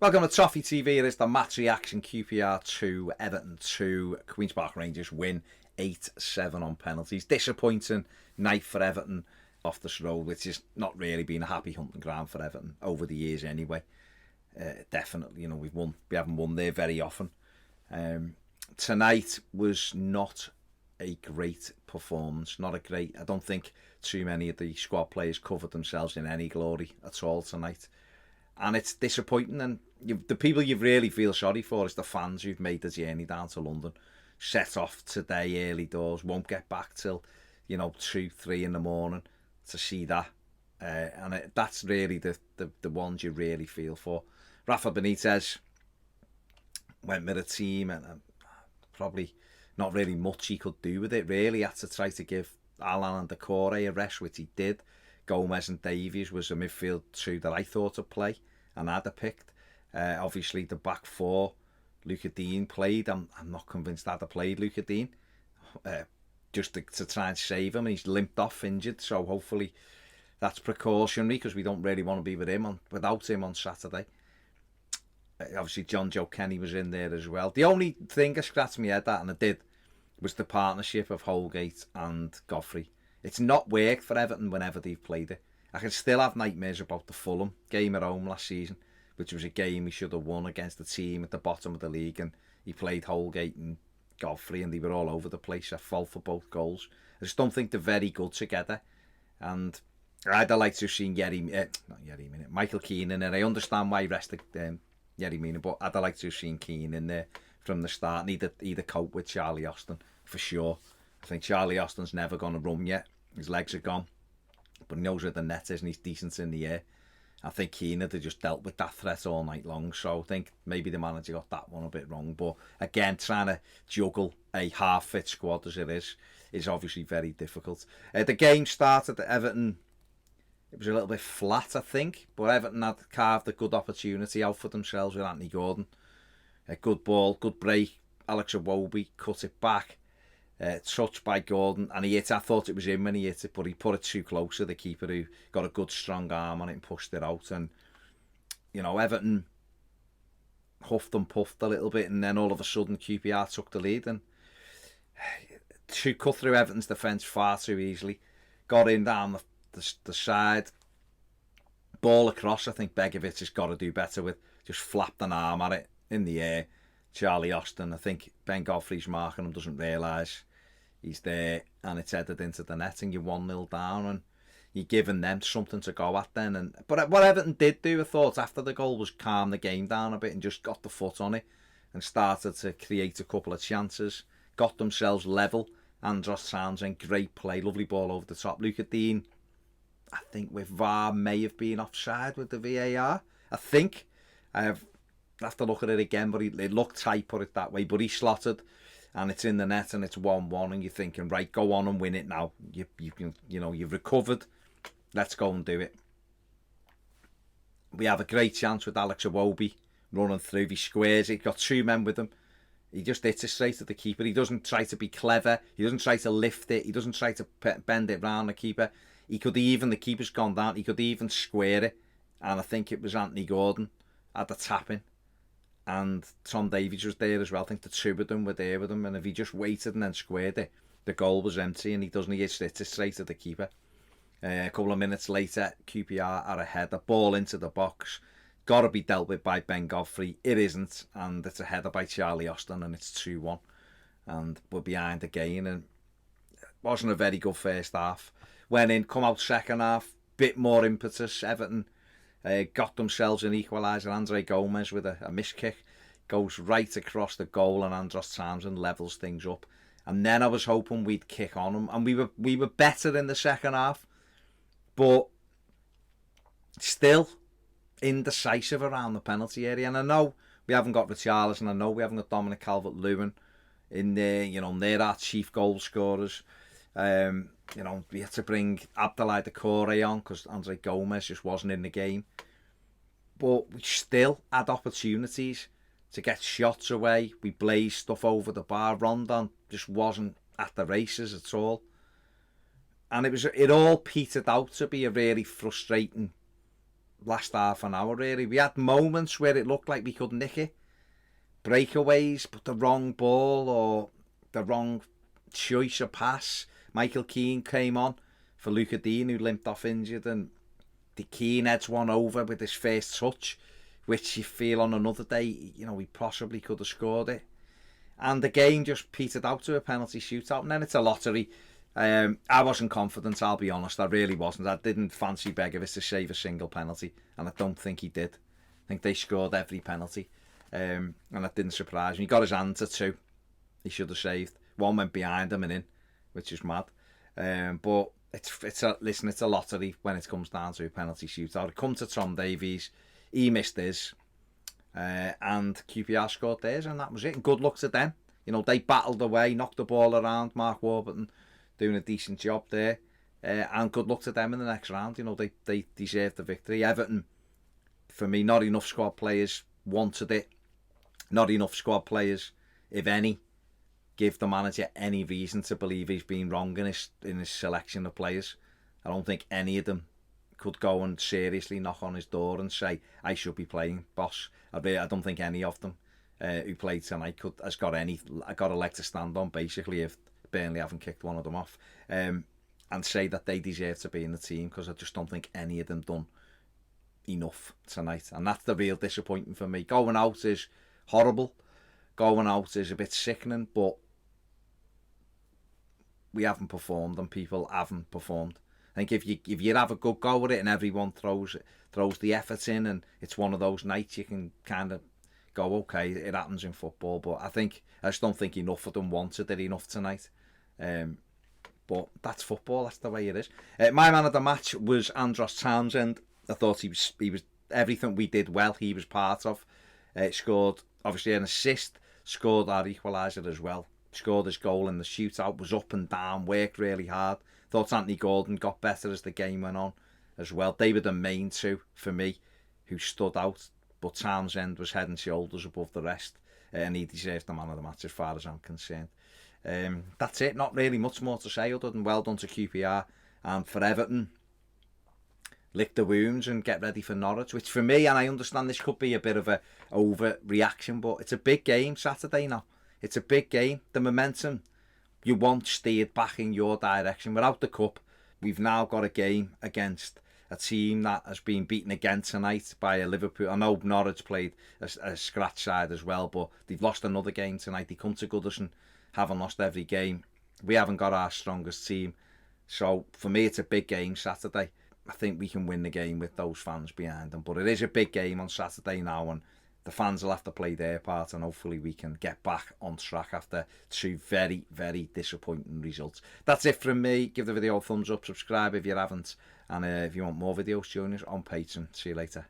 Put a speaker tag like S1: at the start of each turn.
S1: Welcome to Toffee TV. It is the match reaction. QPR 2, Everton 2. Queen's Park Rangers win 8-7 on penalties. Disappointing night for Everton off this road, which has not really been a happy hunting ground for Everton over the years anyway. Definitely, we haven't won there very often. Tonight was not a great performance. I don't think too many of the squad players covered themselves in any glory at all tonight. And it's disappointing, and the people you really feel sorry for is the fans who've made the journey down to London, set off today early doors, won't get back till 2, 3 in the morning to see that, and that's really the ones you really feel for. Rafa Benitez went with a team, and probably not really much he could do with it. Really had to try to give Alan and Decore a rest, which he did. Gomez and Davies was a midfield two that I thought would play and I'd have picked. Obviously the back four, Luca Dean played. I'm not convinced I'd have played Luca Dean, just to try and save him. He's limped off injured, so hopefully that's precautionary, because we don't really want to be without him on Saturday. Obviously John Joe Kenny was in there as well. The only thing I scratched my head at, and I did, was the partnership of Holgate and Godfrey. It's not worked for Everton whenever they've played it. I can still have nightmares about the Fulham game at home last season, which was a game we should have won against a team at the bottom of the league, and he played Holgate and Godfrey and they were all over the place, at fault for both goals. I just don't think they're very good together, and I'd have liked to have seen Michael Keane in there. I understand why he rested Yerry Mina, but I'd have liked to have seen Keane in there from the start, and either cope with Charlie Austin for sure. I think Charlie Austin's never going to run yet. His legs are gone, but he knows where the net is and he's decent in the air. I think Keane had just dealt with that threat all night long, so I think maybe the manager got that one a bit wrong. But again, trying to juggle a half-fit squad as it is obviously very difficult. The game started at Everton. It was a little bit flat, I think, but Everton had carved a good opportunity out for themselves with Anthony Gordon. A good ball, good break. Alex Iwobi cut it back. Touched by Gordon, and he hit it. I thought it was him when he hit it, but he put it too close to the keeper, who got a good strong arm on it and pushed it out. And Everton huffed and puffed a little bit, and then all of a sudden QPR took the lead and cut through Everton's defence far too easily. Got in down the side, ball across. I think Begovic has got to do better with, just flapped an arm at it in the air. Charlie Austin, I think Ben Godfrey's marking him, doesn't realise he's there, and it's headed into the net, and you're 1-0 down, and you're giving them something to go at then. But what Everton did do, I thought, after the goal, was calm the game down a bit and just got the foot on it and started to create a couple of chances, got themselves level. Andros Townsend, great play, lovely ball over the top. Luca Dean, I think with VAR, may have been offside with the VAR. I think. I have to look at it again, but it looked tight, put it that way. But he slotted, and it's in the net, and it's 1-1, and you're thinking, right, go on and win it now. You've recovered. Let's go and do it. We have a great chance with Alex Iwobi running through. He squares it. He's got two men with him. He just hits it straight at the keeper. He doesn't try to be clever. He doesn't try to lift it. He doesn't try to bend it round the keeper. The keeper's gone down. He could even square it. And I think it was Anthony Gordon at the tapping. And Tom Davies was there as well. I think the two of them were there with him. And if he just waited and then squared it, the goal was empty, and he hits it straight at the keeper. A couple of minutes later, QPR are ahead. The ball into the box. Got to be dealt with by Ben Godfrey. It isn't. And it's a header by Charlie Austin, and it's 2-1. And we're behind again. And it wasn't a very good first half. Went in, come out second half. Bit more impetus. Everton got themselves an equaliser. Andre Gomez with a miss kick goes right across the goal, and Andros Townsend levels things up. And then I was hoping we'd kick on them, and we were better in the second half, but still indecisive around the penalty area. And I know we haven't got Richarlison, I know we haven't got Dominic Calvert-Lewin in there. They're our chief goal scorers. We had to bring Abdoulaye Decore on because Andre Gomez just wasn't in the game. But we still had opportunities to get shots away. We blazed stuff over the bar. Rondon just wasn't at the races at all. And it all petered out to be a really frustrating last half an hour, really. We had moments where it looked like we could nick it. Breakaways, but the wrong ball or the wrong choice of pass. Michael Keane came on for Luca Dean, who limped off injured, and the Keane heads one over with his first touch, which you feel on another day, you know, he possibly could have scored it. And the game just petered out to a penalty shootout, and then it's a lottery. I wasn't confident, I'll be honest. I really wasn't. I didn't fancy Begovic to save a single penalty, and I don't think he did. I think they scored every penalty, and that didn't surprise me. He got his hand to two. He should have saved. One went behind him and in, which is mad. But it's a lottery when it comes down to a penalty shootout. It comes to Tom Davies. He missed his, and QPR scored theirs, and that was it. And good luck to them. You know, they battled away, knocked the ball around. Mark Warburton doing a decent job there, and good luck to them in the next round. You know, they deserved the victory. Everton, for me, not enough squad players wanted it. Not enough squad players, if any, give the manager any reason to believe he's been wrong in his selection of players. I don't think any of them could go and seriously knock on his door and say, I should be playing, boss. I don't think any of them who played tonight has got a leg to stand on, basically, if Burnley haven't kicked one of them off, and say that they deserve to be in the team, because I just don't think any of them done enough tonight. And that's the real disappointment for me. Going out is horrible. Going out is a bit sickening, but we haven't performed and people haven't performed. I think if you have a good go at it and everyone throws the effort in, and it's one of those nights you can kind of go, okay, it happens in football. But I just don't think enough of them wanted it enough tonight. But that's football. That's the way it is. My man of the match was Andros Townsend. I thought he was everything we did well. He was part of. Scored obviously an assist. Scored our equaliser as well. Scored his goal in the shootout. Was up and down. Worked really hard. Thought Anthony Gordon got better as the game went on as well. They were the main two for me who stood out. But Townsend was head and shoulders above the rest, and he deserved the man of the match as far as I'm concerned. That's it. Not really much more to say other than well done to QPR, and for Everton, lick the wounds and get ready for Norwich, which for me, and I understand this could be a bit of a overreaction, but it's a big game Saturday now. It's a big game. The momentum you want steered back in your direction. Without the cup, we've now got a game against a team that has been beaten again tonight by a Liverpool. I know Norwich played a scratch side as well, but they've lost another game tonight. They come to Goodison, haven't lost every game. We haven't got our strongest team. So for me, it's a big game Saturday. I think we can win the game with those fans behind them. But it is a big game on Saturday now, and the fans will have to play their part, and hopefully we can get back on track after two very, very disappointing results. That's it from me. Give the video a thumbs up, subscribe if you haven't, and if you want more videos, join us on Patreon. See you later.